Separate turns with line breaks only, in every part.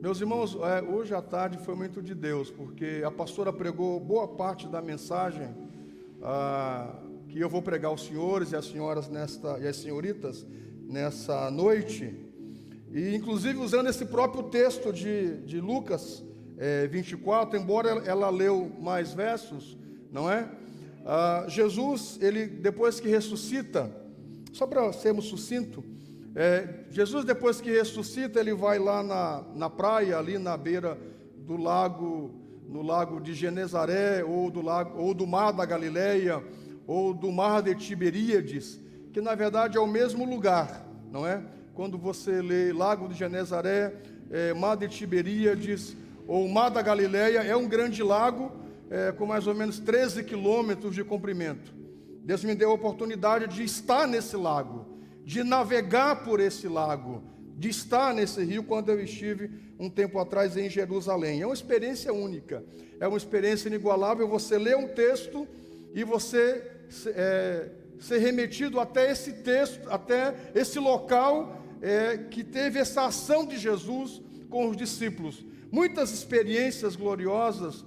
Meus irmãos, hoje à tarde foi muito de Deus, porque a pastora pregou boa parte da mensagem que eu vou pregar aos senhores e às senhoras e às senhoritas nessa noite, e inclusive usando esse próprio texto de Lucas 24, embora ela leu mais versos, não é? Jesus, ele depois que ressuscita, só para sermos sucinto, Jesus depois que ressuscita, ele vai lá na praia, ali na beira do lago, no lago de Genezaré, ou do mar da Galileia, ou do mar de Tiberíades, que na verdade é o mesmo lugar, não é? Quando você lê lago de Genezaré, mar de Tiberíades, ou mar da Galileia, é um grande lago, com mais ou menos 13 quilômetros de comprimento. Deus me deu a oportunidade de estar nesse lago, de navegar por esse lago, de estar nesse rio quando eu estive um tempo atrás em Jerusalém. É uma experiência única, é uma experiência inigualável. Você lê um texto e você ser remetido até esse texto, até esse local que teve essa ação de Jesus com os discípulos. Muitas experiências gloriosas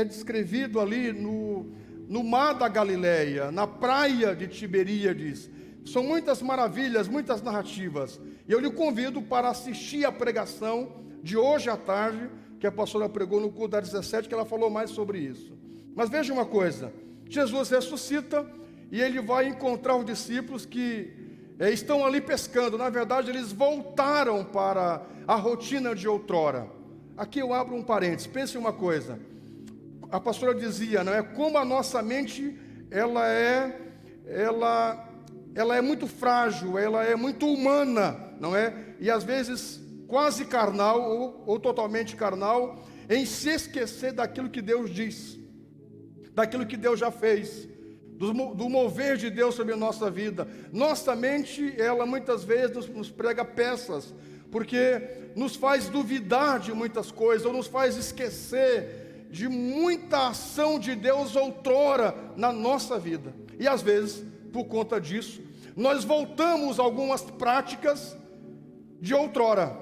descrevido ali no mar da Galileia, na praia de Tiberíades. São muitas maravilhas, muitas narrativas. E eu lhe convido para assistir a pregação de hoje à tarde, que a pastora pregou no culto da 17, que ela falou mais sobre isso. Mas veja uma coisa, Jesus ressuscita e ele vai encontrar os discípulos que estão ali pescando. Na verdade, eles voltaram para a rotina de outrora. Aqui eu abro um parênteses, pense uma coisa. A pastora dizia, não é? Como a nossa mente, ela é muito frágil, ela é muito humana, não é? E às vezes quase carnal ou totalmente carnal, em se esquecer daquilo que Deus diz, daquilo que Deus já fez, do mover de Deus sobre a nossa vida. Nossa mente, ela muitas vezes nos prega peças, porque nos faz duvidar de muitas coisas, ou nos faz esquecer de muita ação de Deus outrora na nossa vida. E às vezes, por conta disso, nós voltamos a algumas práticas de outrora.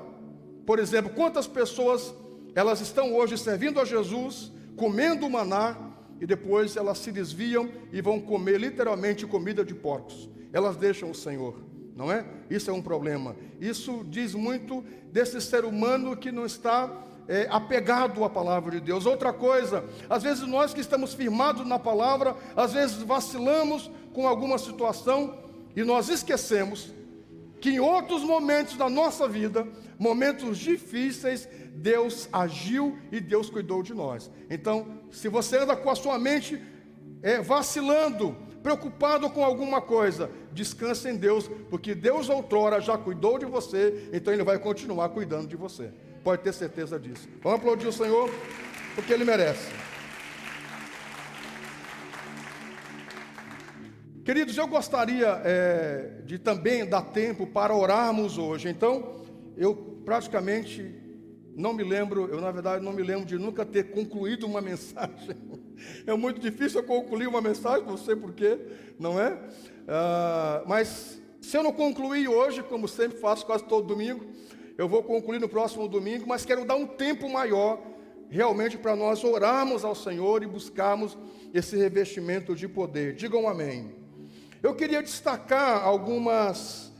Por exemplo, quantas pessoas elas estão hoje servindo a Jesus, comendo o maná, e depois elas se desviam e vão comer literalmente comida de porcos. Elas deixam o Senhor, não é? Isso é um problema. Isso diz muito desse ser humano que não está apegado à palavra de Deus. Outra coisa, às vezes nós que estamos firmados na palavra, às vezes vacilamos com alguma situação e nós esquecemos que em outros momentos da nossa vida, momentos difíceis, Deus agiu e Deus cuidou de nós. Então, se você anda com a sua mente vacilando, preocupado com alguma coisa, descanse em Deus, porque Deus outrora já cuidou de você, então Ele vai continuar cuidando de você. Pode ter certeza disso. Vamos aplaudir o Senhor, porque Ele merece. Queridos, eu gostaria de também dar tempo para orarmos hoje. Então, eu praticamente não me lembro, na verdade não me lembro de nunca ter concluído uma mensagem. É muito difícil eu concluir uma mensagem, não sei porquê, não é? Mas se eu não concluir hoje, como sempre faço quase todo domingo, eu vou concluir no próximo domingo, mas quero dar um tempo maior, realmente, para nós orarmos ao Senhor e buscarmos esse revestimento de poder. Digam amém. Eu queria destacar algumas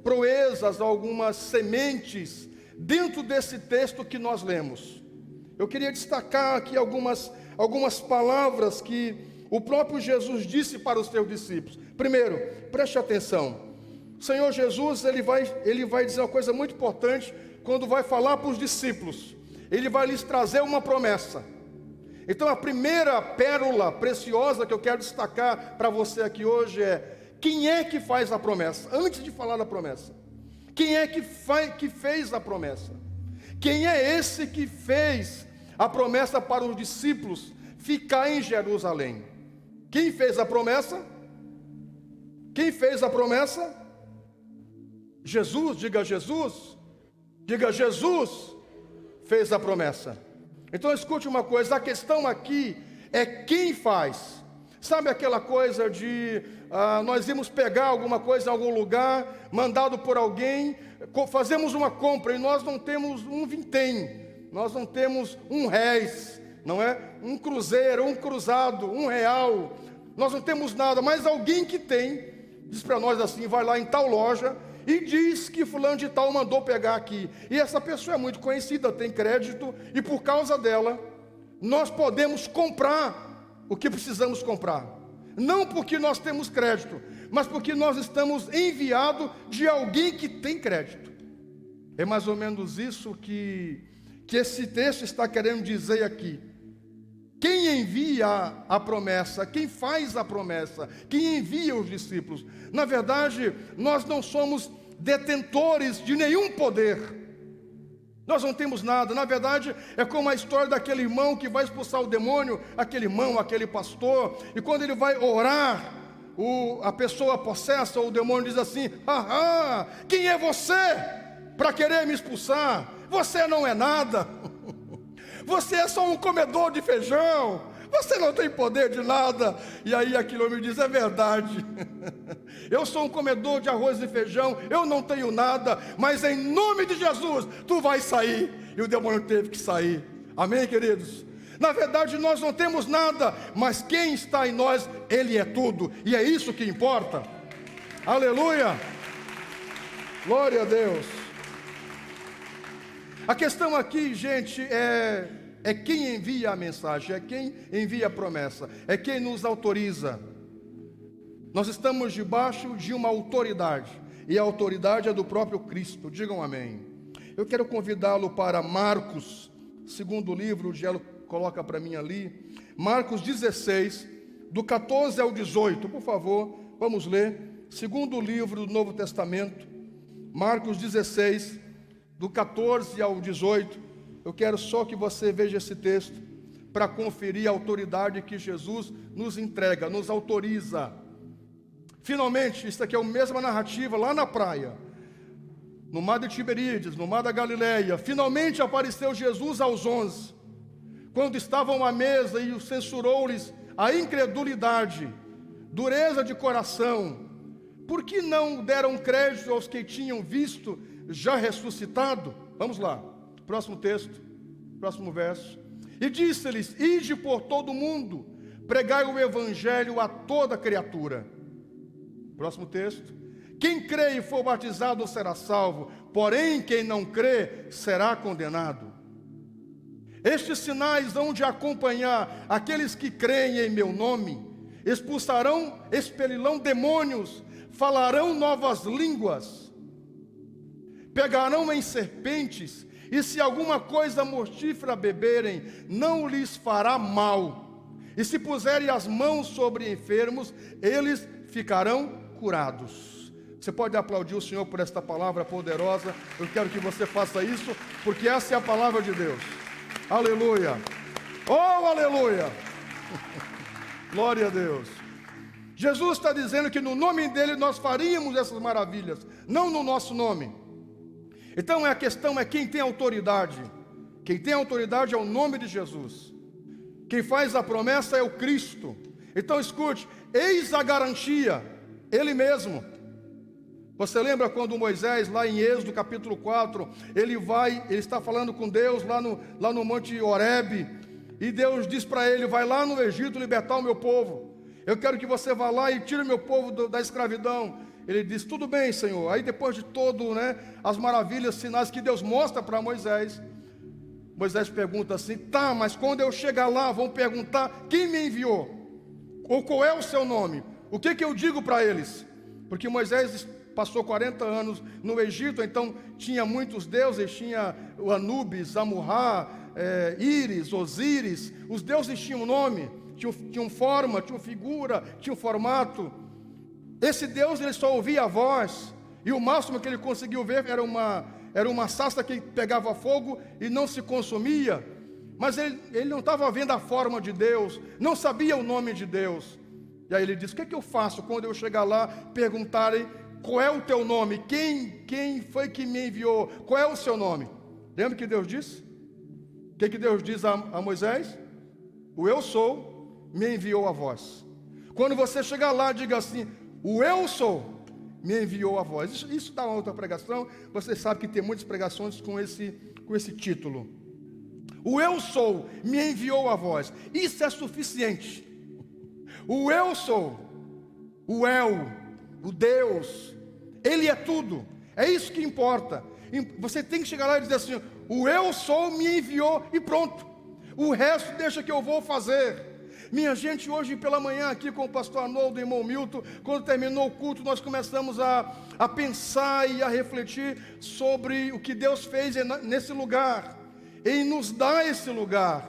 proezas, algumas sementes dentro desse texto que nós lemos. Eu queria destacar aqui algumas palavras que o próprio Jesus disse para os seus discípulos. Primeiro, preste atenção. O Senhor Jesus, ele vai dizer uma coisa muito importante quando vai falar para os discípulos. Ele vai lhes trazer uma promessa. Então a primeira pérola preciosa que eu quero destacar para você aqui hoje é: quem é que faz a promessa? Antes de falar da promessa, quem é que fez a promessa? Quem é esse que fez a promessa para os discípulos ficar em Jerusalém? Quem fez a promessa? Quem fez a promessa? Jesus, diga Jesus. Diga Jesus fez a promessa. Então escute uma coisa, a questão aqui é quem faz. Sabe aquela coisa de nós íamos pegar alguma coisa em algum lugar, mandado por alguém, fazemos uma compra e nós não temos um vintém, nós não temos R$1, não é? Um cruzeiro, um cruzado, R$1, nós não temos nada, mas alguém que tem, diz para nós assim, vai lá em tal loja e diz que fulano de tal mandou pegar aqui, e essa pessoa é muito conhecida, tem crédito, e por causa dela, nós podemos comprar o que precisamos comprar, não porque nós temos crédito, mas porque nós estamos enviados de alguém que tem crédito. É mais ou menos isso que esse texto está querendo dizer aqui. Quem envia a promessa, quem faz a promessa, quem envia os discípulos. Na verdade, nós não somos detentores de nenhum poder. Nós não temos nada. Na verdade, é como a história daquele irmão que vai expulsar o demônio, aquele irmão, aquele pastor, e quando ele vai orar, a pessoa possessa, ou o demônio diz assim: quem é você para querer me expulsar? Você não é nada. Você é só um comedor de feijão. Você não tem poder de nada. E aí aquele homem diz: é verdade. Eu sou um comedor de arroz e feijão, eu não tenho nada, mas em nome de Jesus, tu vai sair. E o demônio teve que sair. Amém, queridos? Na verdade nós não temos nada, mas quem está em nós, Ele é tudo. E é isso que importa. Aleluia. Glória a Deus. A questão aqui, gente, é quem envia a mensagem, é quem envia a promessa, é quem nos autoriza. Nós estamos debaixo de uma autoridade, e a autoridade é do próprio Cristo. Digam amém. Eu quero convidá-lo para Marcos, segundo livro, o Gelo coloca para mim ali, Marcos 16, do 14 ao 18, por favor, vamos ler, segundo livro do Novo Testamento, Marcos 16, do 14 ao 18, eu quero só que você veja esse texto, para conferir a autoridade que Jesus nos entrega, nos autoriza. Finalmente, isso aqui é a mesma narrativa lá na praia, no mar de Tiberíades, no mar da Galileia. Finalmente apareceu Jesus aos 11, quando estavam à mesa, e censurou-lhes a incredulidade, dureza de coração. Por que não deram crédito aos que tinham visto já ressuscitado? Vamos lá, próximo texto, próximo verso. E disse-lhes: ide por todo o mundo, pregai o evangelho a toda criatura. Próximo texto. Quem crê e for batizado será salvo, porém quem não crê será condenado. Estes sinais hão de acompanhar aqueles que creem em meu nome: expelirão demônios, falarão novas línguas, pegarão em serpentes, e se alguma coisa mortífera beberem, não lhes fará mal. E se puserem as mãos sobre enfermos, eles ficarão curados. Você pode aplaudir o Senhor por esta palavra poderosa. Eu quero que você faça isso, porque essa é a palavra de Deus. Aleluia. Oh, aleluia. Glória a Deus. Jesus está dizendo que no nome dele nós faríamos essas maravilhas, não no nosso nome. Então a questão é quem tem autoridade. Quem tem autoridade é o nome de Jesus. Quem faz a promessa é o Cristo. Então escute, eis a garantia, Ele mesmo. Você lembra quando Moisés, lá em Êxodo capítulo 4, ele está falando com Deus lá no Monte Horebe, e Deus diz para ele: vai lá no Egito libertar o meu povo. Eu quero que você vá lá e tire o meu povo da escravidão. Ele diz: tudo bem, Senhor. Aí depois de todo, as maravilhas, sinais que Deus mostra para Moisés, Moisés pergunta assim: tá, mas quando eu chegar lá, vão perguntar quem me enviou, ou qual é o seu nome, o que eu digo para eles? Porque Moisés passou 40 anos no Egito, então tinha muitos deuses, tinha o Anubis, Amurrá, Íris, Osíris. Os deuses tinham nome, tinham forma, tinham figura, tinham formato. Esse Deus, ele só ouvia a voz, e o máximo que ele conseguiu ver era uma sarça que pegava fogo e não se consumia. Mas ele não estava vendo a forma de Deus, não sabia o nome de Deus. E aí ele disse: o que eu faço quando eu chegar lá, perguntarem qual é o teu nome? Quem foi que me enviou? Qual é o seu nome? Lembra que Deus disse? O que Deus diz a Moisés? O eu sou me enviou a vós. Quando você chegar lá, diga assim: o eu sou me enviou a vós. Isso dá uma outra pregação. Você sabe que tem muitas pregações com esse título. O eu sou me enviou a vós. Isso é suficiente. O eu sou, o El, o Deus, Ele é tudo. É isso que importa. Você tem que chegar lá e dizer assim: o eu sou me enviou e pronto. O resto deixa que eu vou fazer. Minha gente, hoje pela manhã aqui com o pastor Arnoldo e o irmão Milton, quando terminou o culto, nós começamos a pensar e a refletir sobre o que Deus fez nesse lugar, em nos dar esse lugar.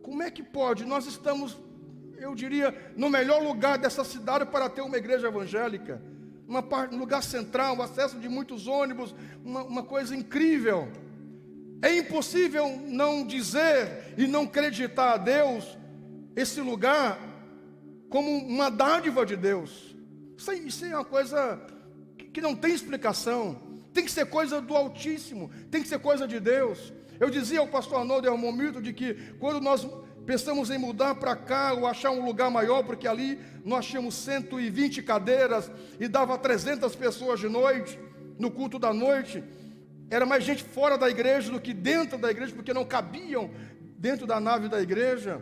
Como é que pode? Nós estamos, eu diria, no melhor lugar dessa cidade para ter uma igreja evangélica, um lugar central, o acesso de muitos ônibus, uma coisa incrível. É impossível não dizer e não acreditar a Deus esse lugar como uma dádiva de Deus. Isso é uma coisa que não tem explicação. Tem que ser coisa do Altíssimo, tem que ser coisa de Deus. Eu dizia ao pastor Arnoldo e ao irmão Milton de que quando nós pensamos em mudar para cá ou achar um lugar maior, porque ali nós tínhamos 120 cadeiras e dava 300 pessoas de noite, no culto da noite. Era mais gente fora da igreja do que dentro da igreja, porque não cabiam dentro da nave da igreja.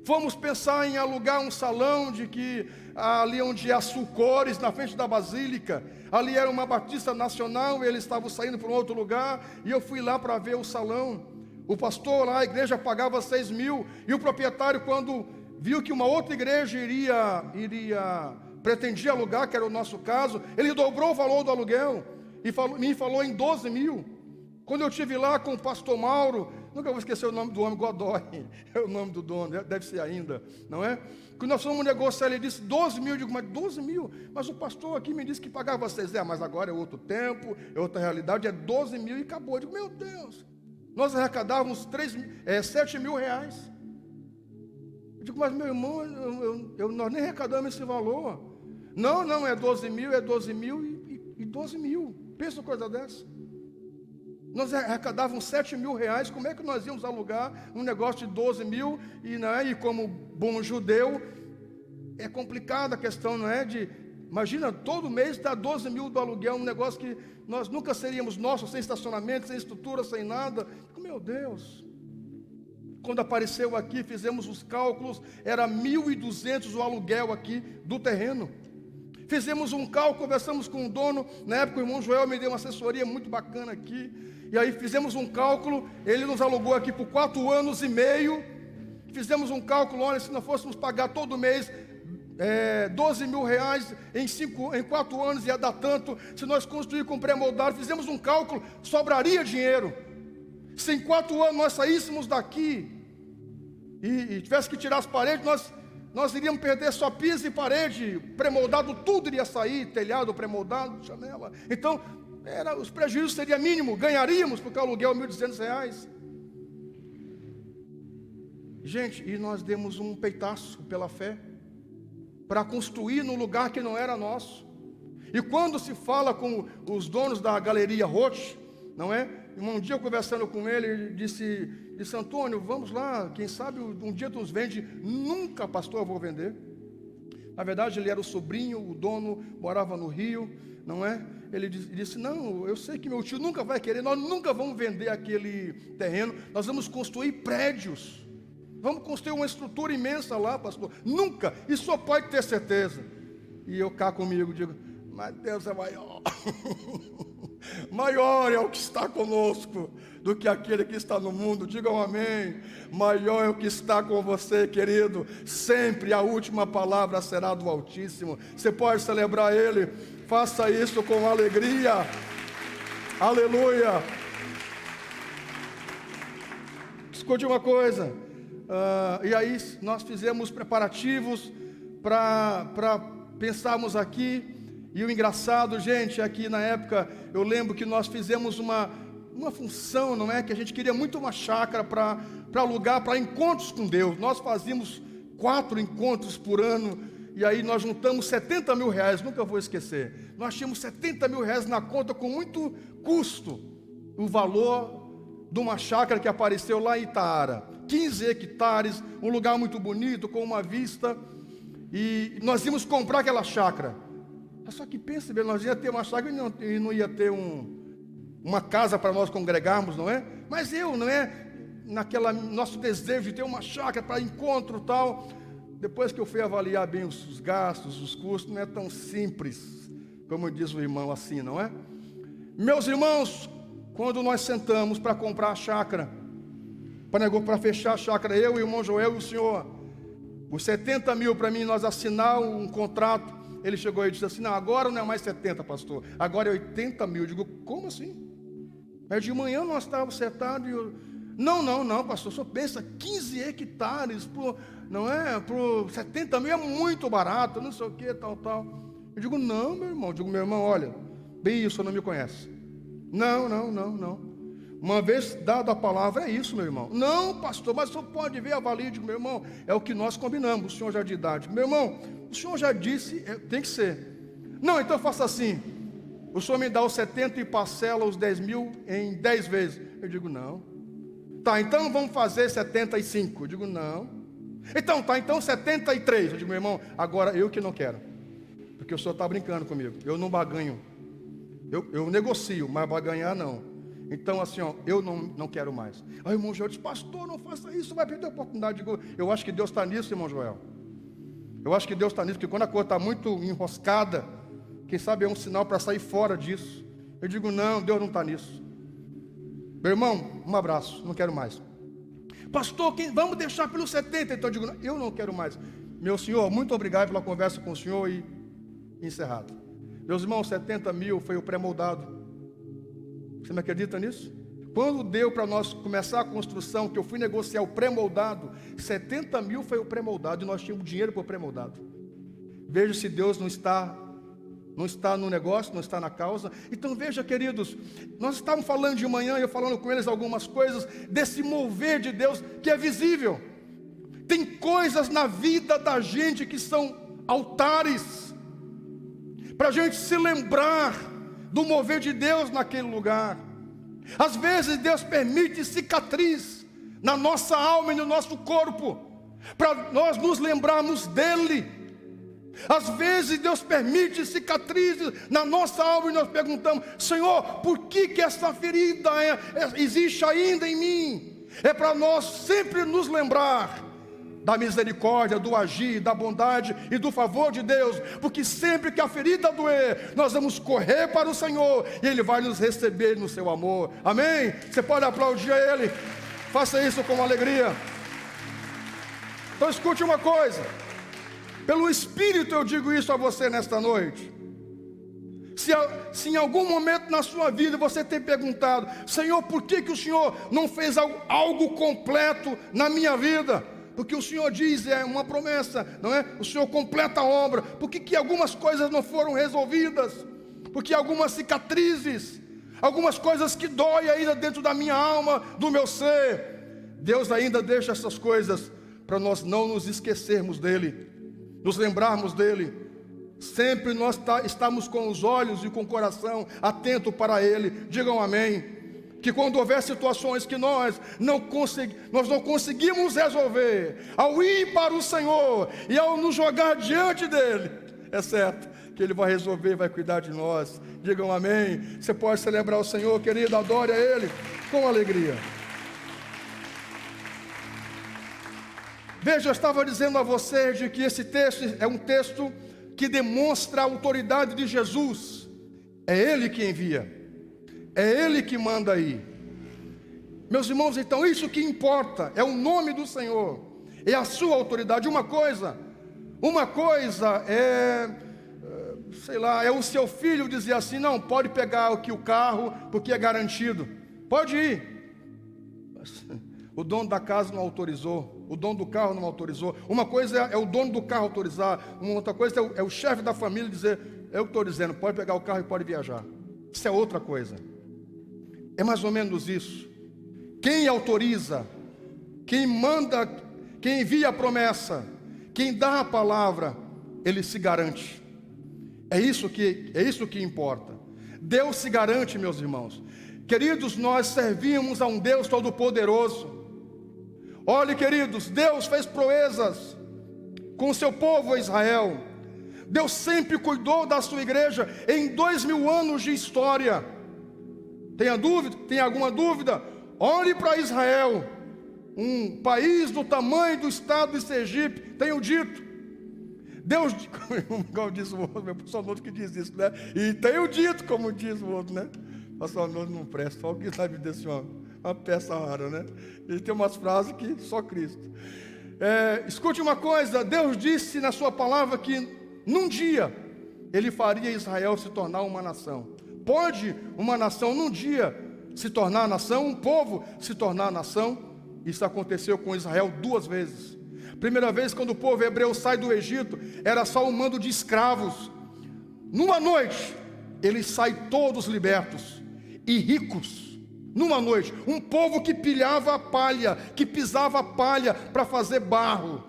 Fomos pensar em alugar um salão de que ali onde há Sulcores, na frente da Basílica, ali era uma batista nacional, e eles estavam saindo para um outro lugar, e eu fui lá para ver o salão. O pastor lá, a igreja pagava 6 mil, e o proprietário, quando viu que uma outra igreja pretendia alugar, que era o nosso caso, ele dobrou o valor do aluguel, e me falou em 12 mil. Quando eu estive lá com o pastor Mauro, nunca vou esquecer o nome do homem, Godoy, é o nome do dono, deve ser ainda, não é? Quando nós fomos negociar, ele disse 12 mil, eu digo, mas 12 mil? Mas o pastor aqui me disse que pagava 6, mas agora é outro tempo, é outra realidade, é 12 mil e acabou. Eu digo, meu Deus, nós arrecadávamos 7 mil reais. Eu digo, mas meu irmão, nós nem arrecadamos esse valor. Não, é 12 mil e 12 mil, pensa uma coisa dessa. Nós arrecadávamos 7 mil reais, como é que nós íamos alugar um negócio de 12 mil? E como bom judeu, é complicada a questão, não é? Imagina, todo mês dá 12 mil do aluguel, um negócio que nós nunca seríamos nossos, sem estacionamento, sem estrutura, sem nada. Meu Deus! Quando apareceu aqui, fizemos os cálculos, era 1.200 o aluguel aqui do terreno. Fizemos um cálculo, conversamos com o dono, na época o irmão Joel me deu uma assessoria muito bacana aqui, e aí fizemos um cálculo, ele nos alugou aqui por 4 anos e meio, fizemos um cálculo, olha, se nós fôssemos pagar todo mês 12 mil reais em 4 anos ia dar tanto, se nós construir com pré-moldado, fizemos um cálculo, sobraria dinheiro. Se em 4 anos nós saíssemos daqui e tivesse que tirar as paredes, nós iríamos perder só piso e parede, pré-moldado, tudo iria sair, telhado pré-moldado, janela. Então, os prejuízos seriam mínimos, ganharíamos, porque o aluguel é R$1.200. Gente, e nós demos um peitaço pela fé, para construir num lugar que não era nosso. E quando se fala com os donos da Galeria Roche, não é? Um dia eu conversando com ele disse, Antônio, vamos lá, quem sabe um dia tu nos vende. Nunca, pastor, eu vou vender. Na verdade ele era o sobrinho, o dono morava no Rio, não é? Ele disse, não, eu sei que meu tio nunca vai querer, nós nunca vamos vender aquele terreno, nós vamos construir prédios, vamos construir uma estrutura imensa lá, pastor. Nunca, isso só pode ter certeza. E eu cá comigo digo, mas Deus é maior. Maior é o que está conosco do que aquele que está no mundo. Digam amém. Maior é o que está com você, querido. Sempre a última palavra será do Altíssimo. Você pode celebrar Ele. Faça isso com alegria. Aleluia. Escute uma coisa. E aí nós fizemos preparativos para pensarmos aqui. E o engraçado, gente, aqui na época, eu lembro que nós fizemos uma função, não é? Que a gente queria muito uma chácara para alugar, para encontros com Deus. Nós fazíamos 4 encontros por ano, e aí nós juntamos 70 mil reais, nunca vou esquecer. Nós tínhamos 70 mil reais na conta com muito custo. O valor de uma chácara que apareceu lá em Itaara. 15 hectares, um lugar muito bonito, com uma vista. E nós íamos comprar aquela chácara. Só que pense bem, nós ia ter uma chácara e não ia ter uma casa para nós congregarmos, não é? Mas não é? Nosso desejo de ter uma chácara para encontro e tal. Depois que eu fui avaliar bem os gastos, os custos, não é tão simples, como diz o irmão assim, não é? Meus irmãos, quando nós sentamos para comprar a chácara, para fechar a chácara, eu e o irmão Joel e o senhor, os 70 mil para mim, nós assinar um contrato, ele chegou e disse assim, não, agora não é mais 70, pastor, agora é 80 mil. Eu digo, como assim? Mas de manhã nós estávamos sentados e eu, não, pastor, só pensa 15 hectares, não é? Por 70 mil é muito barato, não sei o que, tal. Eu digo, não, meu irmão. Eu digo, meu irmão, olha, bem isso, não me conhece. Não. Uma vez dada a palavra, é isso, meu irmão. Não, pastor, mas o senhor pode ver, avalie. Eu digo, meu irmão, é o que nós combinamos, o senhor já é de idade. Meu irmão, o senhor já disse, tem que ser. Não, então faça assim. O senhor me dá os 70 e parcela os 10 mil em 10 vezes. Eu digo, não. Tá, então vamos fazer 75. Eu digo, não. Então 73. Eu digo, meu irmão, agora eu que não quero. Porque o senhor está brincando comigo. Eu não baganho. Eu negocio, mas baganhar não. Então assim, eu não quero mais. Aí o irmão Joel disse, pastor, não faça isso, vai perder a oportunidade. Eu acho que Deus está nisso, irmão Joel. Eu acho que Deus está nisso, porque quando a coisa está muito enroscada, quem sabe é um sinal para sair fora disso. Eu digo, não, Deus não está nisso. Meu irmão, um abraço, não quero mais. Pastor, vamos deixar pelos 70. Então eu digo, eu não quero mais. Meu senhor, muito obrigado pela conversa com o senhor e encerrado. Meus irmãos, 70 mil foi o pré-moldado. Você me acredita nisso? Quando deu para nós começar a construção, que eu fui negociar o pré-moldado, 70 mil foi o pré-moldado e nós tínhamos dinheiro para o pré-moldado. Veja se Deus não está no negócio, não está na causa. Então veja, queridos, nós estávamos falando de manhã, eu falando com eles algumas coisas desse mover de Deus que é visível. Tem coisas na vida da gente que são altares, para a gente se lembrar do mover de Deus naquele lugar. Às vezes Deus permite cicatriz na nossa alma e no nosso corpo, para nós nos lembrarmos dEle. Às vezes Deus permite cicatrizes na nossa alma e nós perguntamos, Senhor, por que essa ferida existe ainda em mim? É para nós sempre nos lembrar da misericórdia, do agir, da bondade e do favor de Deus, porque sempre que a ferida doer, nós vamos correr para o Senhor e Ele vai nos receber no seu amor. Amém? Você pode aplaudir a Ele, faça isso com alegria. Então escute uma coisa, pelo Espírito eu digo isso a você nesta noite. Se em algum momento na sua vida você tem perguntado, Senhor, por que o Senhor não fez algo completo na minha vida? Porque o Senhor diz, é uma promessa, não é? O Senhor completa a obra. Por que algumas coisas não foram resolvidas? Porque algumas cicatrizes, algumas coisas que doem ainda dentro da minha alma, do meu ser. Deus ainda deixa essas coisas para nós não nos esquecermos dEle, nos lembrarmos dEle. Sempre nós estamos com os olhos e com o coração atento para Ele. Digam amém. Que quando houver situações que nós não conseguimos resolver, ao ir para o Senhor e ao nos jogar diante dEle, é certo que Ele vai resolver, vai cuidar de nós. Digam amém. Você pode celebrar o Senhor, querido, adore a Ele com alegria. Veja, eu estava dizendo a você de que esse texto é um texto que demonstra a autoridade de Jesus. É Ele que envia, é Ele que manda aí. Meus irmãos, então isso que importa é o nome do Senhor, é a sua autoridade. Uma coisa é, sei lá, é o seu filho dizer assim, não, pode pegar aqui o carro, porque é garantido. Pode ir. O dono da casa não autorizou, o dono do carro não autorizou. Uma coisa é o dono do carro autorizar, uma outra coisa é o chefe da família dizer, eu estou dizendo, pode pegar o carro e pode viajar. Isso é outra coisa. É mais ou menos isso. Quem autoriza, quem manda, quem envia a promessa, quem dá a palavra, ele se garante. É isso que importa. Deus se garante, meus irmãos. Queridos, nós servimos a um Deus Todo-Poderoso. Olhe, queridos, Deus fez proezas com o seu povo Israel. Deus sempre cuidou da sua igreja em 2000 anos de história. Tem alguma dúvida? Olhe para Israel, um país do tamanho do estado de Sergipe. Tenho dito, Deus, como diz o outro, meu pastor Nuno que diz isso, né? E tenho dito, como diz o outro, né? Pastor Nuno não presta, só o que sabe desse homem, uma peça rara, né? Ele tem umas frases que só Cristo. Escute uma coisa, Deus disse na sua palavra que num dia Ele faria Israel se tornar uma nação. Pode uma nação num dia se tornar nação, um povo se tornar nação? Isso aconteceu com Israel 2 vezes. Primeira vez, quando o povo hebreu sai do Egito, era só um mando de escravos. Numa noite, eles saem todos libertos e ricos. Numa noite, um povo que pilhava a palha, que pisava a palha para fazer barro.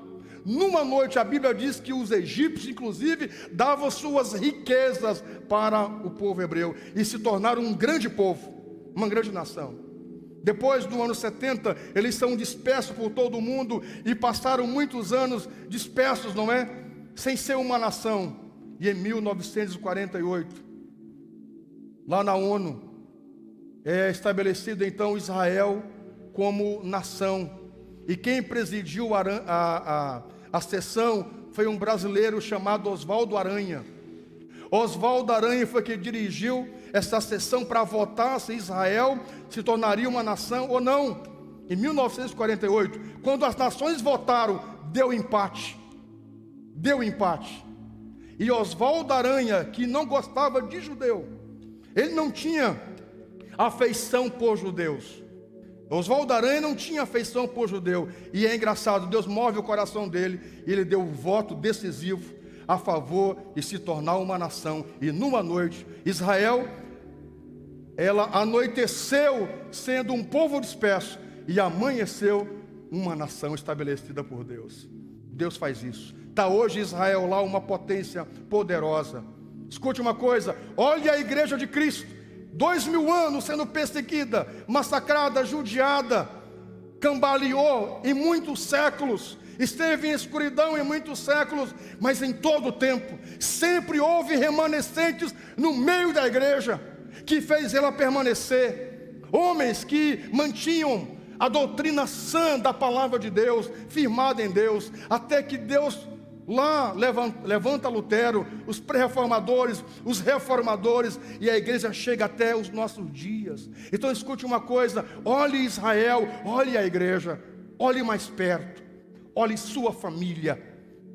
Numa noite, a Bíblia diz que os egípcios, inclusive, davam suas riquezas para o povo hebreu e se tornaram um grande povo, uma grande nação. Depois do ano 70, eles são dispersos por todo o mundo e passaram muitos anos dispersos, não é? Sem ser uma nação. E em 1948, lá na ONU, é estabelecido então Israel como nação. E quem presidiu a sessão foi um brasileiro chamado Oswaldo Aranha. Oswaldo Aranha foi quem dirigiu essa sessão para votar se Israel se tornaria uma nação ou não. Em 1948, quando as nações votaram, deu empate. Deu empate. E Oswaldo Aranha, que não gostava de judeu, ele não tinha afeição por judeus. Oswaldo Aranha não tinha afeição por judeu. E é engraçado, Deus move o coração dele e ele deu um voto decisivo a favor de se tornar uma nação. E numa noite, Israel, ela anoiteceu sendo um povo disperso e amanheceu uma nação estabelecida por Deus. Deus faz isso. Está hoje Israel lá, uma potência poderosa. Escute uma coisa, olhe a igreja de Cristo, 2000 anos sendo perseguida, massacrada, judiada, cambaleou em muitos séculos, esteve em escuridão em muitos séculos, mas em todo o tempo, sempre houve remanescentes no meio da igreja, que fez ela permanecer, homens que mantinham a doutrina sã da palavra de Deus, firmada em Deus, até que Deus lá levanta Lutero, os pré-reformadores, os reformadores, e a igreja chega até os nossos dias. Então escute uma coisa, olhe Israel, olhe a igreja, olhe mais perto, olhe sua família,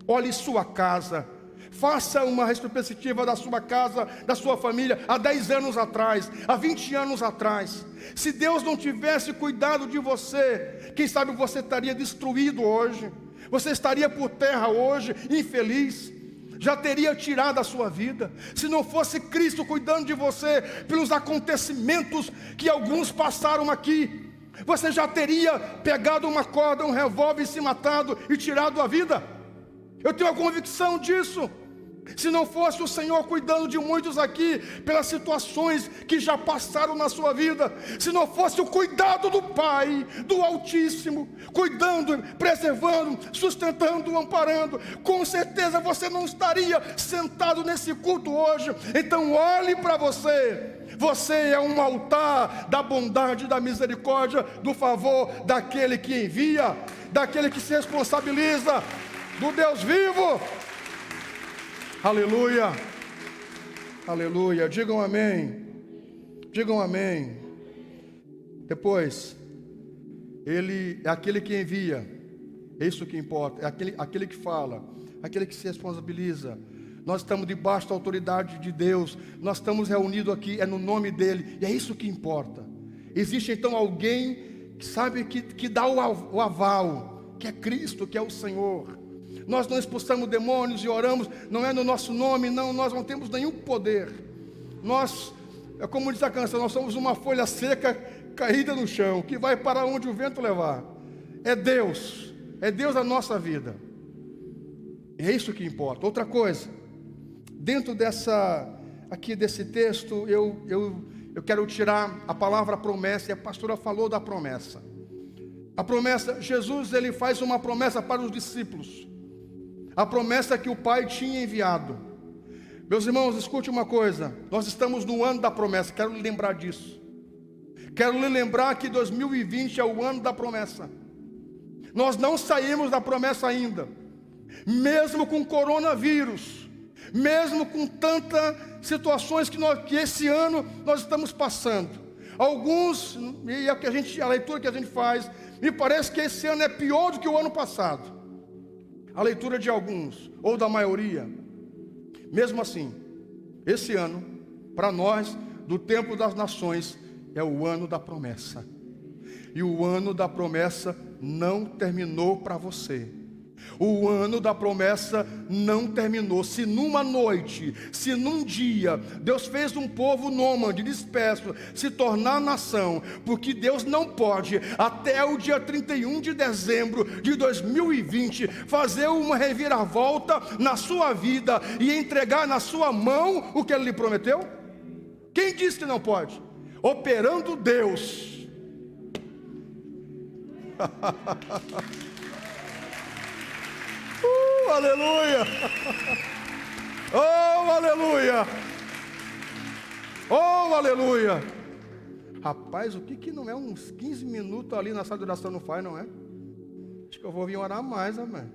olhe sua casa, faça uma retrospectiva da sua casa, da sua família, há 10 anos atrás, há 20 anos atrás. Se Deus não tivesse cuidado de você, quem sabe você estaria destruído hoje, você estaria por terra hoje, infeliz, já teria tirado a sua vida. Se não fosse Cristo cuidando de você, pelos acontecimentos que alguns passaram aqui, você já teria pegado uma corda, um revólver e se matado e tirado a vida. Eu tenho a convicção disso. Se não fosse o Senhor cuidando de muitos aqui, pelas situações que já passaram na sua vida, se não fosse o cuidado do Pai, do Altíssimo, cuidando, preservando, sustentando, amparando, com certeza você não estaria sentado nesse culto hoje. Então olhe para você. Você é um altar da bondade, da misericórdia, do favor daquele que envia, daquele que se responsabiliza, do Deus vivo. Aleluia, aleluia, digam amém, digam amém. Depois, Ele é aquele que envia, é isso que importa, é aquele que fala, aquele que se responsabiliza. Nós estamos debaixo da autoridade de Deus, nós estamos reunidos aqui, é no nome dEle, e é isso que importa. Existe então alguém que sabe que dá o aval, que é Cristo, que é o Senhor. Nós não expulsamos demônios e oramos, não é no nosso nome, não, nós não temos nenhum poder. Nós, é como diz a canção, nós somos uma folha seca caída no chão, que vai para onde o vento levar. É Deus a nossa vida. É isso que importa. Outra coisa, dentro desse texto, eu quero tirar a palavra promessa, e a pastora falou da promessa. A promessa, Jesus, ele faz uma promessa para os discípulos. A promessa que o Pai tinha enviado. Meus irmãos, escute uma coisa. Nós estamos no ano da promessa. Quero lhe lembrar disso. Quero lhe lembrar que 2020 é o ano da promessa. Nós não saímos da promessa ainda. Mesmo com coronavírus, mesmo com tantas situações que esse ano nós estamos passando. Alguns, e a leitura que a gente faz, me parece que esse ano é pior do que o ano passado. A leitura de alguns, ou da maioria. Mesmo assim, esse ano, para nós, do tempo das nações, é o ano da promessa. E o ano da promessa não terminou para você. O ano da promessa não terminou. Se numa noite, se num dia, Deus fez um povo nômade, disperso, se tornar nação, porque Deus não pode, até o dia 31 de dezembro de 2020, fazer uma reviravolta na sua vida e entregar na sua mão o que Ele lhe prometeu? Quem disse que não pode? Operando Deus. Aleluia! Oh, aleluia! Oh, aleluia! Rapaz, o que não é uns 15 minutos ali na sala de oração não faz, não é? Acho que eu vou vir orar mais, amém.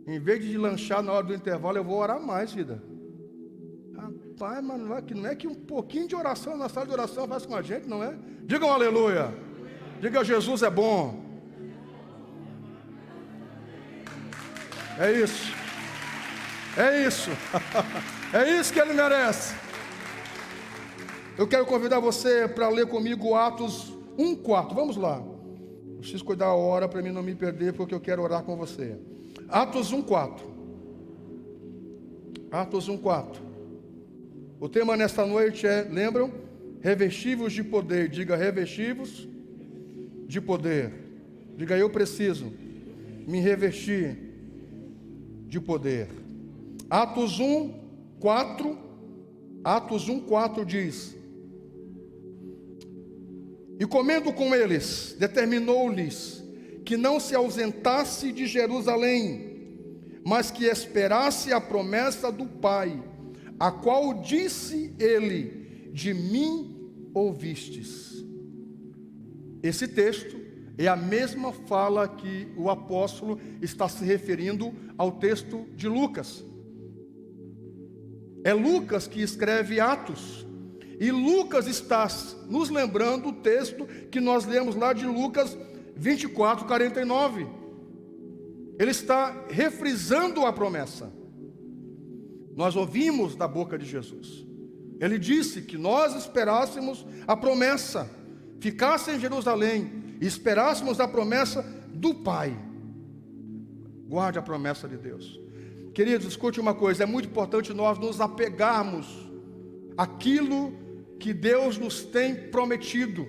Em vez de lanchar na hora do intervalo, eu vou orar mais, vida. Rapaz, mas não é que um pouquinho de oração na sala de oração faz com a gente, não é? Digam aleluia! Diga, Jesus é bom. É isso. É isso. É isso que Ele merece. Eu quero convidar você para ler comigo Atos 1:4. Vamos lá. Preciso cuidar a hora para mim não me perder, porque eu quero orar com você. Atos 1:4. Atos 1:4. O tema nesta noite é, lembram? Revestivos de poder. Diga, revestivos de poder. Diga, eu preciso me revestir de poder. Atos 1:4. Atos 1:4 diz: e comendo com eles, determinou-lhes que não se ausentasse de Jerusalém, mas que esperasse a promessa do Pai, a qual disse ele: de mim ouvistes. Esse texto é a mesma fala que o apóstolo está se referindo ao texto de Lucas. É Lucas que escreve Atos. E Lucas está nos lembrando o texto que nós lemos lá de Lucas 24:49. Ele está refrisando a promessa. Nós ouvimos da boca de Jesus. Ele disse que nós esperássemos a promessa, ficasse em Jerusalém, e esperássemos a promessa do Pai. Guarde a promessa de Deus. Queridos, escute uma coisa, é muito importante nós nos apegarmos àquilo que Deus nos tem prometido.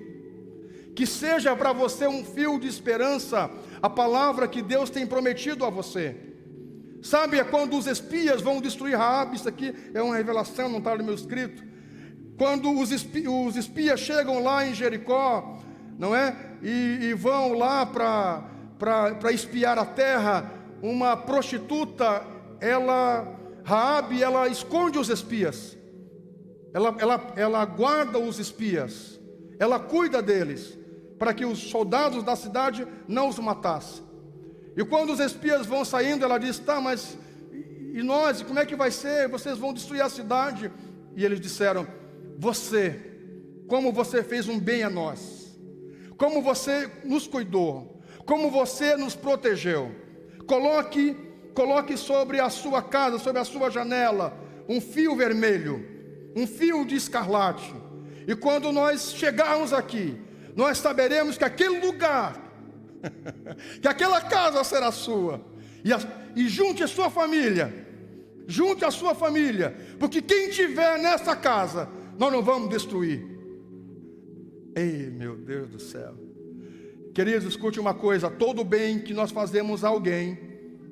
Que seja para você um fio de esperança a palavra que Deus tem prometido a você. Sabe, é quando os espias vão destruir Raabe. Isso aqui é uma revelação, não está no meu escrito. Quando os espias chegam lá em Jericó, não é? E vão lá para espiar a terra. Uma prostituta, Raabe, ela esconde os espias. Ela guarda os espias. Ela cuida deles, para que os soldados da cidade não os matassem. E quando os espias vão saindo, ela diz: tá, mas e nós? Como é que vai ser? Vocês vão destruir a cidade? E eles disseram: como você fez um bem a nós, como você nos cuidou, como você nos protegeu, coloque sobre a sua casa, sobre a sua janela, um fio vermelho, um fio de escarlate. E quando nós chegarmos aqui, nós saberemos que aquele lugar, que aquela casa será sua. E junte a sua família. Junte a sua família. Porque quem tiver nessa casa, nós não vamos destruir. Ei, meu Deus do céu. Queridos, escute uma coisa. Todo bem que nós fazemos a alguém,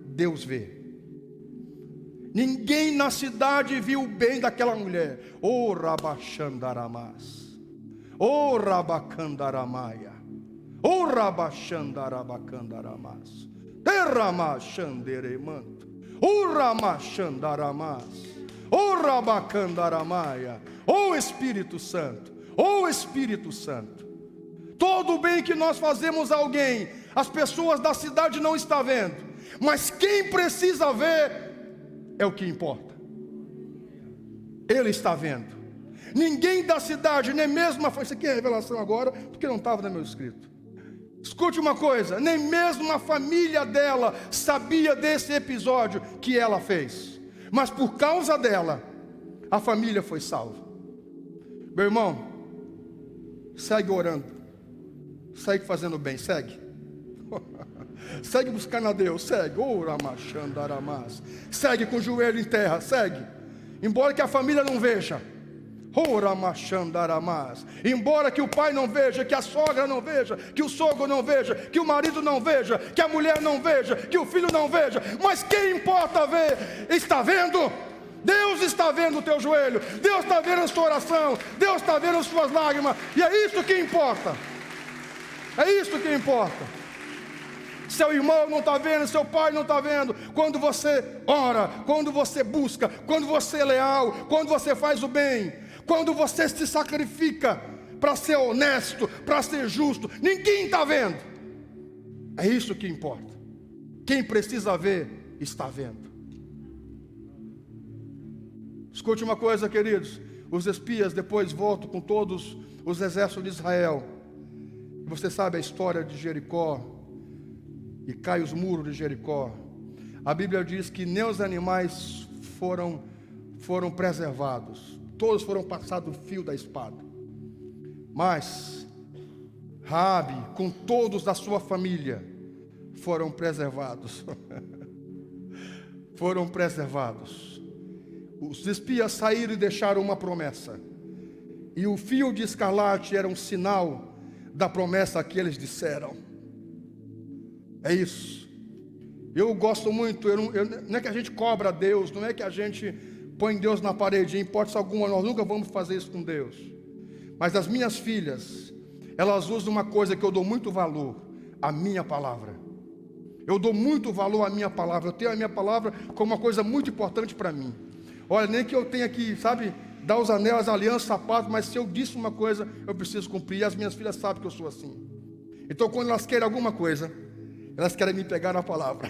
Deus vê. Ninguém na cidade viu o bem daquela mulher. Oh, Rabachandaramas. Oh, Rabacandaramaia. Oh, Rabachandarabacandaramas. Derramachanderemanto. Oh, Ramachandaramas. Oh Rabacandaramaia, oh Espírito Santo, oh Espírito Santo. Todo o bem que nós fazemos a alguém, as pessoas da cidade não estão vendo, mas quem precisa ver é o que importa. Ele está vendo. Ninguém da cidade, nem mesmo isso aqui é revelação agora, porque não estava no meu escrito. Escute uma coisa, nem mesmo a família dela sabia desse episódio que ela fez, mas por causa dela, a família foi salva. Meu irmão, segue orando, segue fazendo bem, segue. Segue buscando a Deus, segue. Segue com o joelho em terra, segue. Embora que a família não veja. Embora que o pai não veja, que a sogra não veja, que o sogro não veja, que o marido não veja, que a mulher não veja, que o filho não veja, mas quem importa ver, está vendo. Deus está vendo o teu joelho, Deus está vendo a sua oração, Deus está vendo as suas lágrimas, e é isso que importa. É isso que importa. Seu irmão não está vendo, seu pai não está vendo. Quando você ora, quando você busca, quando você é leal, quando você faz o bem, quando você se sacrifica para ser honesto, para ser justo, ninguém está vendo. É isso que importa. Quem precisa ver, está vendo. Escute uma coisa, queridos. Os espias depois voltam com todos os exércitos de Israel. Você sabe a história de Jericó, e cai os muros de Jericó. A Bíblia diz que nem os animais foram preservados, todos foram passados o fio da espada, mas Raabe, com todos da sua família, foram preservados. Foram preservados. Os espias saíram e deixaram uma promessa, e o fio de escarlate era um sinal da promessa que eles disseram. É isso. Eu gosto muito, não é que a gente cobra Deus, não é que a gente põe Deus na parede, em hipótese alguma, nós nunca vamos fazer isso com Deus. Mas as minhas filhas, elas usam uma coisa que eu dou muito valor, a minha palavra. Eu dou muito valor à minha palavra, eu tenho a minha palavra como uma coisa muito importante para mim. Olha, nem que eu tenha que, sabe, dar os anéis, as alianças, sapatos, mas se eu disse uma coisa, eu preciso cumprir, e as minhas filhas sabem que eu sou assim. Então quando elas querem alguma coisa, elas querem me pegar na palavra.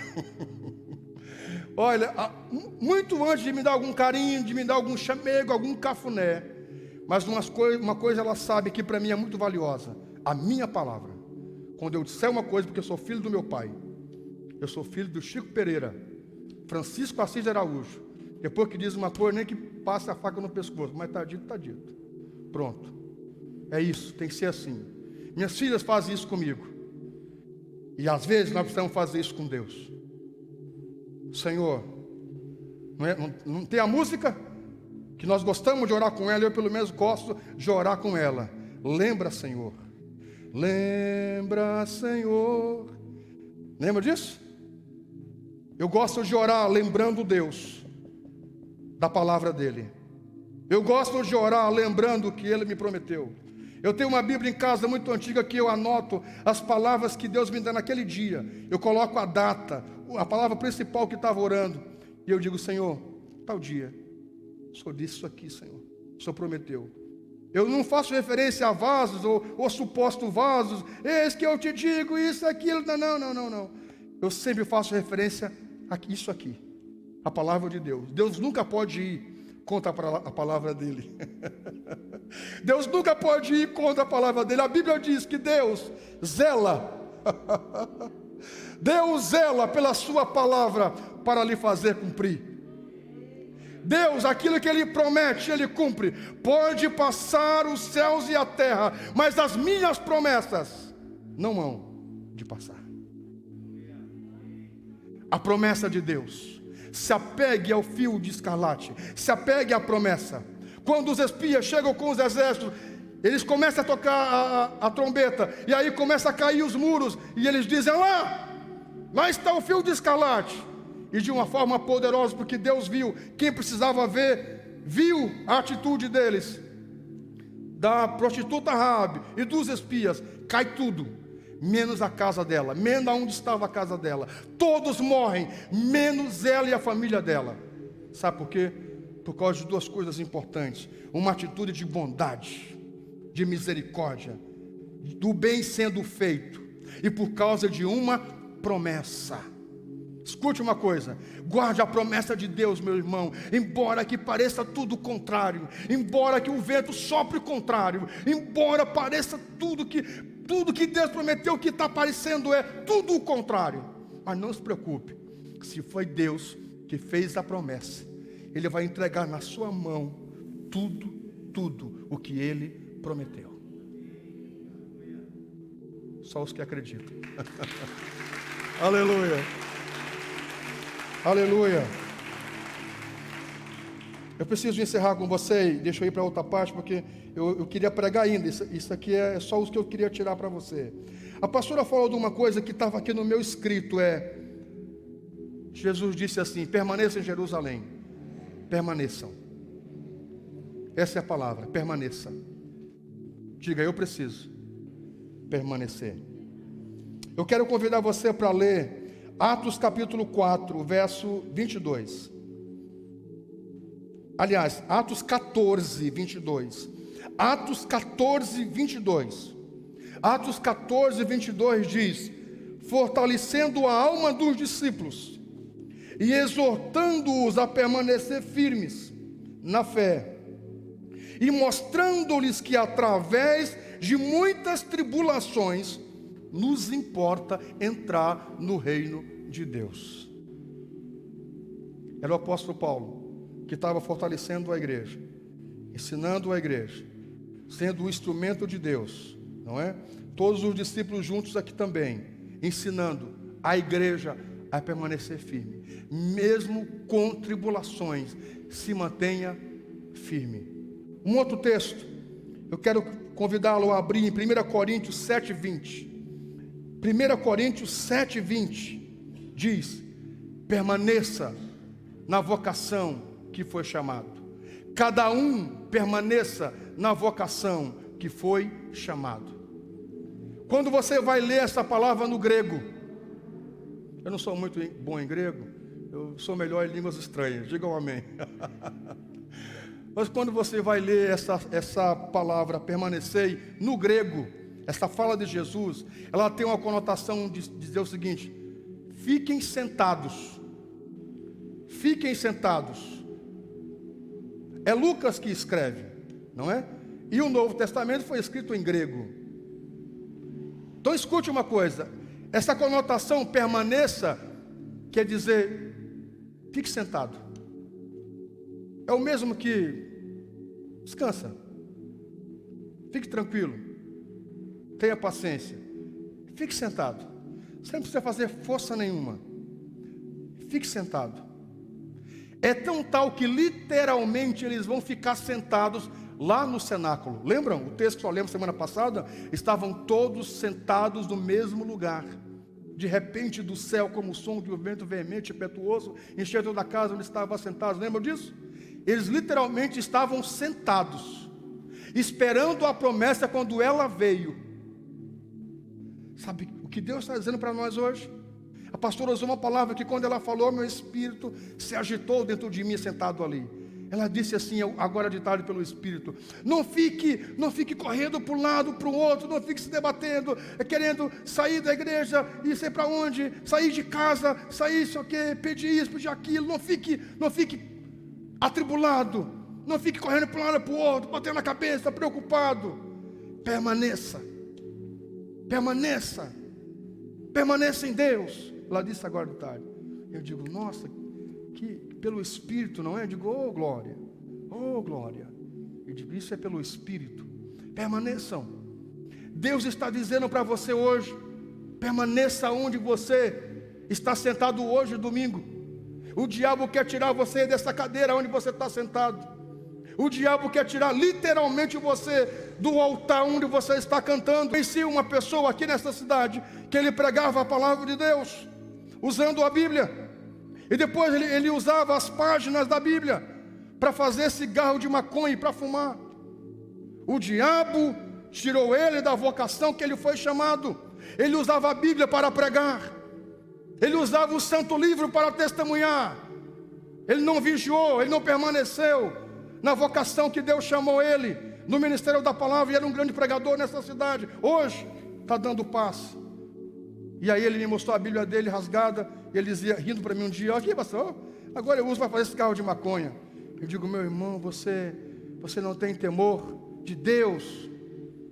Olha, muito antes de me dar algum carinho, de me dar algum chamego, algum cafuné, mas uma coisa ela sabe que para mim é muito valiosa, a minha palavra. Quando eu disser uma coisa, porque eu sou filho do meu pai, eu sou filho do Chico Pereira, Francisco Assis de Araújo, depois que diz uma coisa, nem que passa a faca no pescoço, mas está dito, está dito. Pronto. É isso, tem que ser assim. Minhas filhas fazem isso comigo. E às vezes nós precisamos fazer isso com Deus. Senhor, não tem a música? Que nós gostamos de orar com ela, eu pelo menos gosto de orar com ela. Lembra, Senhor. Lembra, Senhor. Lembra disso? Eu gosto de orar lembrando Deus da palavra dele. Eu gosto de orar lembrando o que ele me prometeu. Eu tenho uma Bíblia em casa muito antiga que eu anoto as palavras que Deus me dá naquele dia. Eu coloco a data, a palavra principal que estava orando. E eu digo, Senhor, tal dia, o Senhor disse isso aqui, Senhor. O Senhor prometeu. Eu não faço referência a vasos ou supostos vasos. Eis que eu te digo isso, aquilo. Não. Eu sempre faço referência a isso aqui. A palavra de Deus. Deus nunca pode ir contra a palavra dele. Deus nunca pode ir contra a palavra dele. A Bíblia diz que Deus zela. Deus zela pela sua palavra para lhe fazer cumprir. Deus, aquilo que ele promete, ele cumpre. Pode passar os céus e a terra, mas as minhas promessas não hão de passar. A promessa de Deus. Se apegue ao fio de escarlate, se apegue à promessa. Quando os espias chegam com os exércitos, eles começam a tocar a trombeta, e aí começam a cair os muros, e eles dizem, lá está o fio de escarlate. E de uma forma poderosa, porque Deus viu, quem precisava ver, viu a atitude deles, da prostituta Raabe e dos espias, cai tudo. Menos a casa dela, menos onde estava a casa dela. Todos morrem, menos ela e a família dela. Sabe por quê? por causa de duas coisas importantes: uma atitude de bondade, de misericórdia, do bem sendo feito, e por causa de uma promessa. Escute uma coisa, guarde a promessa de Deus, meu irmão. Embora que pareça tudo contrário, embora que o vento sopre o contrário, embora pareça tudo que Deus prometeu que está aparecendo é tudo o contrário, mas não se preocupe, se foi Deus que fez a promessa, Ele vai entregar na sua mão tudo o que Ele prometeu. Só os que acreditam. Aleluia. Aleluia. Eu preciso encerrar com você, deixa eu ir para outra parte, porque eu queria pregar ainda. Isso aqui é só os que eu queria tirar para você. A pastora falou de uma coisa que estava aqui no meu escrito, Jesus disse assim: permaneçam em Jerusalém. Permaneçam. Essa é a palavra, permaneça. Diga, eu preciso permanecer. Eu quero convidar você para ler Atos capítulo 4, verso 22. Aliás, Atos 14, 22. Atos 14, 22. Atos 14, 22 diz: fortalecendo a alma dos discípulos e exortando-os a permanecer firmes na fé, e mostrando-lhes que através de muitas tribulações nos importa entrar no reino de Deus. Era o apóstolo Paulo que estava fortalecendo a igreja, ensinando a igreja, sendo o instrumento de Deus, não é? Todos os discípulos juntos aqui também, ensinando a igreja a permanecer firme, mesmo com tribulações, se mantenha firme. Um outro texto, eu quero convidá-lo a abrir em 1 Coríntios 7, 20. 1 Coríntios 7, 20 diz: permaneça na vocação que foi chamado. Cada um permaneça na vocação que foi chamado. Quando você vai ler essa palavra no grego, eu não sou muito bom em grego, eu sou melhor em línguas estranhas, digam amém. Mas quando você vai ler essa palavra permanecer no grego, essa fala de Jesus, ela tem uma conotação de dizer o seguinte: fiquem sentados. Fiquem sentados. É Lucas que escreve, não é? E o Novo Testamento foi escrito em grego. Então escute uma coisa, essa conotação permaneça quer dizer fique sentado. É o mesmo que descansa, fique tranquilo, tenha paciência, fique sentado. Você não precisa fazer força nenhuma, fique sentado. É tão tal que literalmente eles vão ficar sentados lá no cenáculo. Lembram? O texto que só lemos semana passada, estavam todos sentados no mesmo lugar. De repente do céu, como o som de um vento veemente e impetuoso, encheu toda a casa onde estavam assentados. Lembram disso? Eles literalmente estavam sentados, esperando a promessa quando ela veio. Sabe o que Deus está dizendo para nós hoje? A pastora usou uma palavra que quando ela falou, meu espírito se agitou dentro de mim sentado ali. Ela disse assim, agora ditado pelo Espírito: não fique correndo para um lado, para o outro, não fique se debatendo, querendo sair da igreja e sei para onde, sair de casa, sair isso aqui, pedir isso, pedir aquilo. Não fique atribulado, não fique correndo para um lado para o outro, batendo na cabeça, preocupado. Permaneça em Deus. Ela disse agora de tarde. Eu digo, nossa, que pelo Espírito, não é? Eu digo, oh glória. Eu digo, isso é pelo Espírito. Permaneçam. Deus está dizendo para você hoje, permaneça onde você está sentado hoje, domingo. O diabo quer tirar você dessa cadeira onde você está sentado. O diabo quer tirar literalmente você do altar onde você está cantando. Conheci uma pessoa aqui nessa cidade que ele pregava a palavra de Deus, usando a Bíblia. E depois ele usava as páginas da Bíblia para fazer cigarro de maconha e para fumar. O diabo tirou ele da vocação que ele foi chamado. Ele usava a Bíblia para pregar. Ele usava o Santo Livro para testemunhar. Ele não vigiou, ele não permaneceu na vocação que Deus chamou ele, no ministério da palavra, e era um grande pregador nessa cidade. Hoje está dando paz. E aí ele me mostrou a Bíblia dele rasgada, e ele dizia, rindo para mim um dia: aqui, pastor, agora eu uso para fazer cigarro de maconha. Eu digo: meu irmão, você não tem temor de Deus?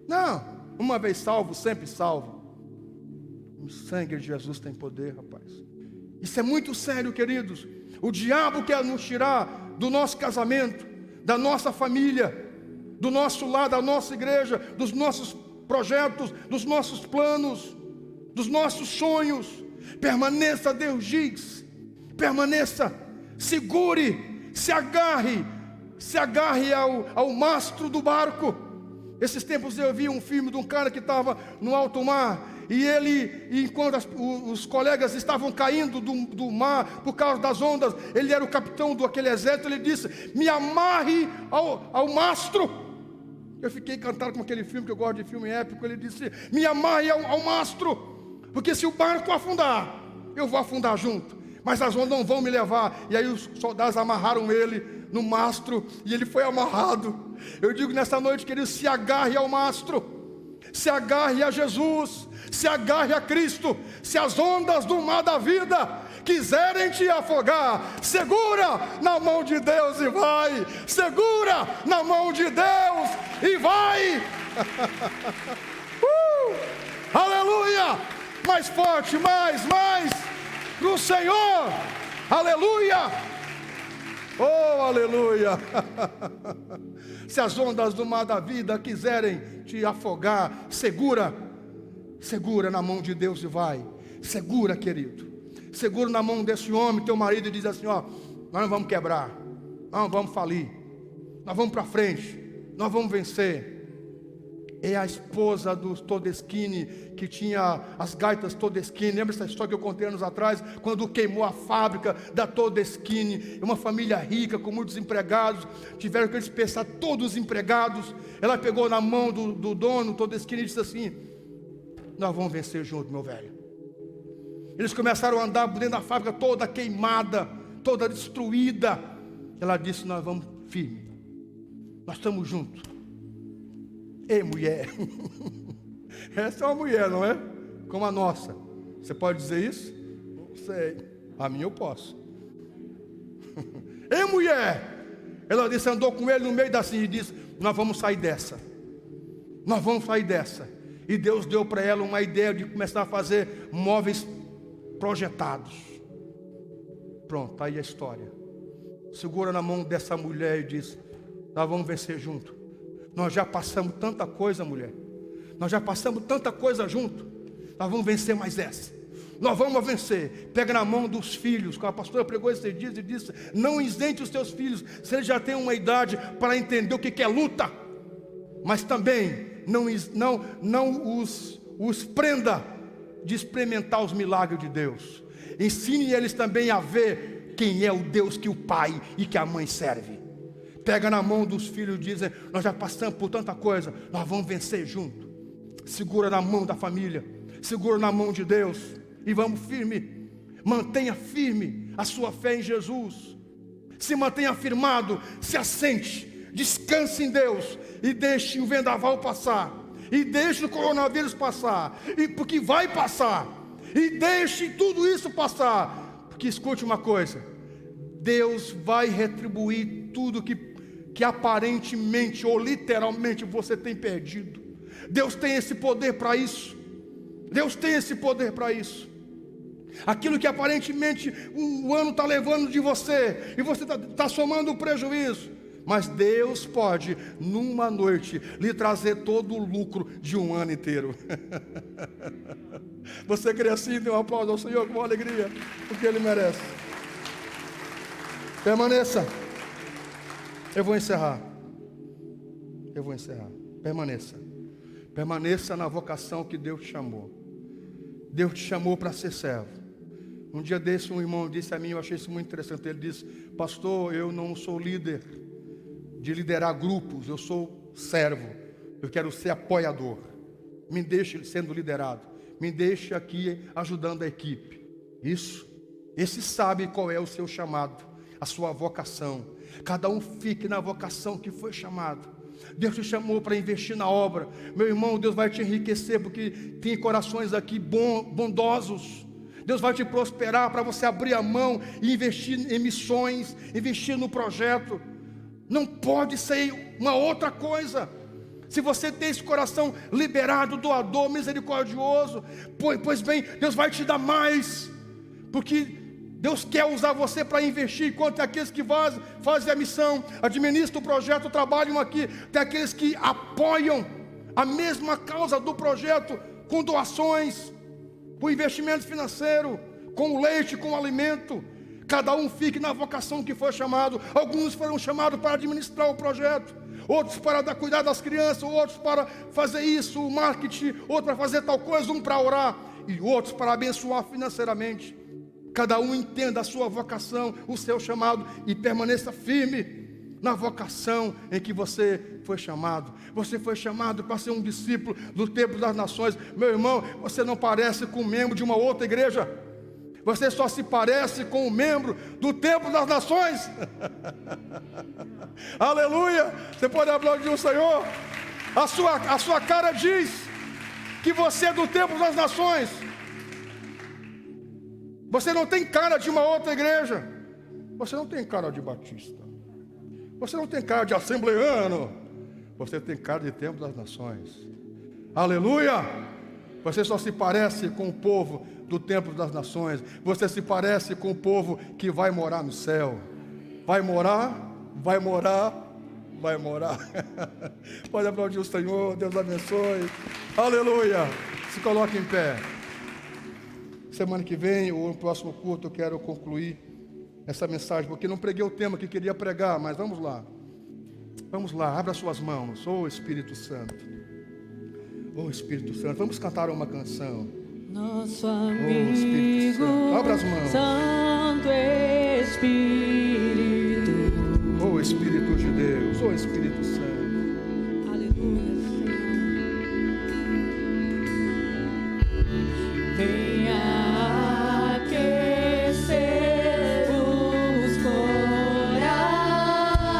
Não, uma vez salvo, sempre salvo. O sangue de Jesus tem poder, rapaz. Isso é muito sério, queridos. O diabo quer nos tirar do nosso casamento, da nossa família, do nosso lar, da nossa igreja, dos nossos projetos, dos nossos planos, dos nossos sonhos. Permaneça, Deus diz. Permaneça, segure, se agarre ao mastro do barco. Esses tempos eu vi um filme de um cara que estava no alto mar, e enquanto os colegas estavam caindo do mar por causa das ondas, ele era o capitão daquele exército. Ele disse: me amarre ao mastro. Eu fiquei encantado com aquele filme, que eu gosto de filme épico. Ele disse: me amarre ao mastro, porque se o barco afundar, eu vou afundar junto, mas as ondas não vão me levar. E aí os soldados amarraram ele no mastro, e ele foi amarrado. Eu digo nessa noite, querido, se agarre ao mastro, se agarre a Jesus, se agarre a Cristo. Se as ondas do mar da vida quiserem te afogar, segura na mão de Deus e vai. Segura na mão de Deus e vai. Aleluia. Mais forte, mais pro Senhor. Aleluia. Oh, aleluia. Se as ondas do mar da vida quiserem te afogar, segura na mão de Deus e vai. Segura, querido. Segura na mão desse homem, teu marido, e diz assim: ó, nós não vamos quebrar, nós não vamos falir, nós vamos para frente, nós vamos vencer. É a esposa do Todeschini, que tinha as gaitas Todeschini. Lembra essa história que eu contei anos atrás, quando queimou a fábrica da Todeschini? Uma família rica, com muitos empregados, tiveram que dispensar todos os empregados. Ela pegou na mão do dono Todeschini e disse assim: nós vamos vencer junto, meu velho. Eles começaram a andar dentro da fábrica toda queimada, toda destruída. Ela disse: nós vamos firme, nós estamos juntos. Ei, mulher. Essa é uma mulher, não é? Como a nossa. Você pode dizer isso? Não sei. A minha eu posso. Ei, mulher. Ela disse, andou com ele no meio da cinza e disse: nós vamos sair dessa. Nós vamos sair dessa. E Deus deu para ela uma ideia de começar a fazer móveis projetados. Pronto, aí a história. Segura na mão dessa mulher e diz: nós vamos vencer junto. Nós já passamos tanta coisa, mulher. Nós já passamos tanta coisa junto. Nós vamos vencer mais essa. Nós vamos vencer. Pega na mão dos filhos. Como a pastora pregou esses dias e disse: não isente os teus filhos, se eles já têm uma idade para entender o que é luta. Mas também não os prenda de experimentar os milagres de Deus. Ensine eles também a ver quem é o Deus que o pai e que a mãe serve. Pega na mão dos filhos e dizem: nós já passamos por tanta coisa, nós vamos vencer junto. Segura na mão da família, segura na mão de Deus e vamos firme. Mantenha firme a sua fé em Jesus. Se mantenha firmado, se assente, descanse em Deus e deixe o vendaval passar, e deixe o coronavírus passar, e porque vai passar, e deixe tudo isso passar, porque escute uma coisa: Deus vai retribuir tudo que aparentemente ou literalmente você tem perdido. Deus tem esse poder para isso. Deus tem esse poder para isso. Aquilo que aparentemente o ano está levando de você, e você está somando prejuízo, mas Deus pode numa noite lhe trazer todo o lucro de um ano inteiro. Você crê assim? Dê um aplauso ao Senhor com alegria, porque Ele merece. Permaneça. Eu vou encerrar. Permaneça. Permaneça na vocação que Deus te chamou. Deus te chamou para ser servo. Um dia desse, um irmão disse a mim, eu achei isso muito interessante. Ele disse: pastor, eu não sou líder de liderar grupos, eu sou servo. Eu quero ser apoiador. Me deixe sendo liderado. Me deixe aqui ajudando a equipe. Isso. Esse sabe qual é o seu chamado. a sua vocação. Cada um fique na vocação que foi chamado. Deus te chamou para investir na obra. Meu irmão, Deus vai te enriquecer, porque tem corações aqui bondosos. Deus vai te prosperar para você abrir a mão e investir em missões, investir no projeto. Não pode ser uma outra coisa. Se você tem esse coração liberado, doador, misericordioso, pois bem, Deus vai te dar mais, porque Deus quer usar você para investir, enquanto tem aqueles que fazem a missão, administram o projeto, trabalham aqui, tem aqueles que apoiam a mesma causa do projeto, com doações, com investimento financeiro, com leite, com alimento. Cada um fique na vocação que foi chamado. Alguns foram chamados para administrar o projeto, outros para cuidar das crianças, outros para fazer isso, o marketing, outros para fazer tal coisa, um para orar, e outros para abençoar financeiramente. Cada um entenda a sua vocação, o seu chamado, e permaneça firme na vocação em que você foi chamado. Você foi chamado para ser um discípulo do Templo das Nações. Meu irmão, você não parece com um membro de uma outra igreja. Você só se parece com um membro do Templo das Nações. Aleluia! Você pode aplaudir o Senhor? A sua cara diz que você é do Templo das Nações. Você não tem cara de uma outra igreja. Você não tem cara de batista. Você não tem cara de assembleano. Você tem cara de Templo das Nações. Aleluia! Você só se parece com o povo do Templo das Nações. Você se parece com o povo que vai morar no céu. Vai morar, vai morar, vai morar. Pode aplaudir o Senhor, Deus abençoe. Aleluia! Se coloque em pé. Semana que vem, ou no próximo culto, eu quero concluir essa mensagem, porque não preguei o tema que queria pregar, mas vamos lá. Vamos lá, abra suas mãos. Ô Espírito Santo. Ô Espírito Santo, vamos cantar uma canção.
Nosso amigo Santo.
Abra as mãos.
Santo Espírito.
Ô Espírito de Deus, ô Espírito Santo.
Aleluia, Senhor. Venha aquecer os corações.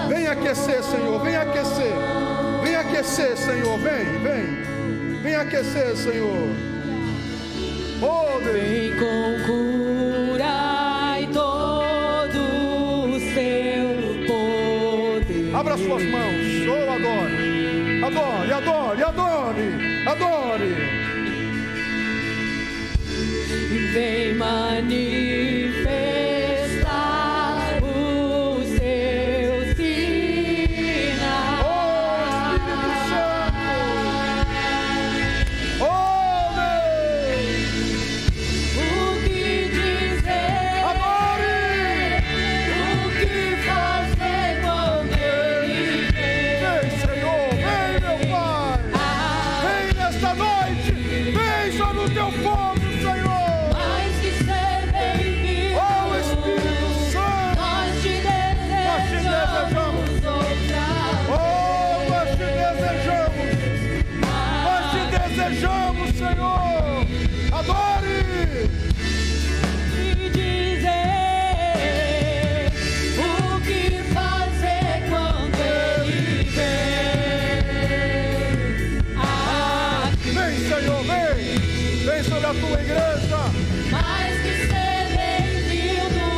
Vem aquecer, Senhor, vem aquecer. Vem aquecer, Senhor, vem. Vem aquecer, Senhor. Oh, Deus.
Vem com cura e todo o seu poder.
Abra suas mãos. Oh, adore. Adore, adore, adore. Adore.
Vem manifestar os seus sinais.
Oh, Espírito Santo. Oh, Deus.
O que dizer?
Adore.
O que fazer quando Ele vem?
Vem, Senhor, vem, meu Pai. Vem nesta noite. Vem sobre o teu povo, Senhor.
Mais que ser bem-vindo,
Oh, Espírito Santo.
nós te desejamos outra
Oh, nós te desejamos. Nós te desejamos, Senhor. Adore.
e dizer o que fazer quando Ele vem. Aqui,
Vem, Senhor, vem. Vem sobre a tua igreja.
mais que ser bem-vindo,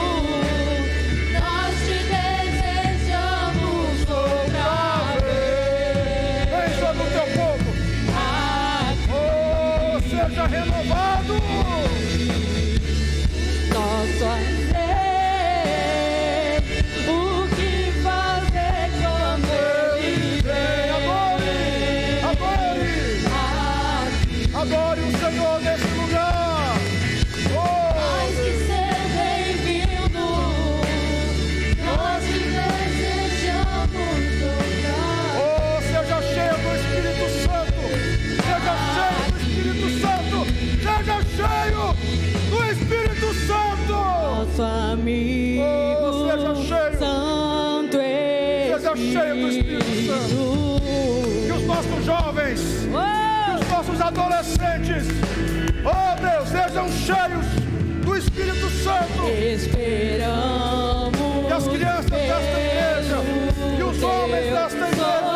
nós te desejamos outra vez.
Vem sobre o teu povo.
Aqui,
Oh, seja renovado.
nosso anseio, o que fazer quando Ele vem.
Adore. Adore. Adore o Senhor nesse lugar.
Mais que ser bem-vindo, nós te desejamos outra
Oh, seja cheio do Espírito Santo. Seja cheio do Espírito Santo. Seja cheio do Espírito Santo.
nosso amigo
Oh, seja cheio.
Santo
Seja cheio do Espírito Santo. Que os nossos jovens, que os nossos adolescentes, oh Deus, sejam cheios do Espírito Santo.
Esperamos
E as crianças desta igreja, e os homens desta igreja,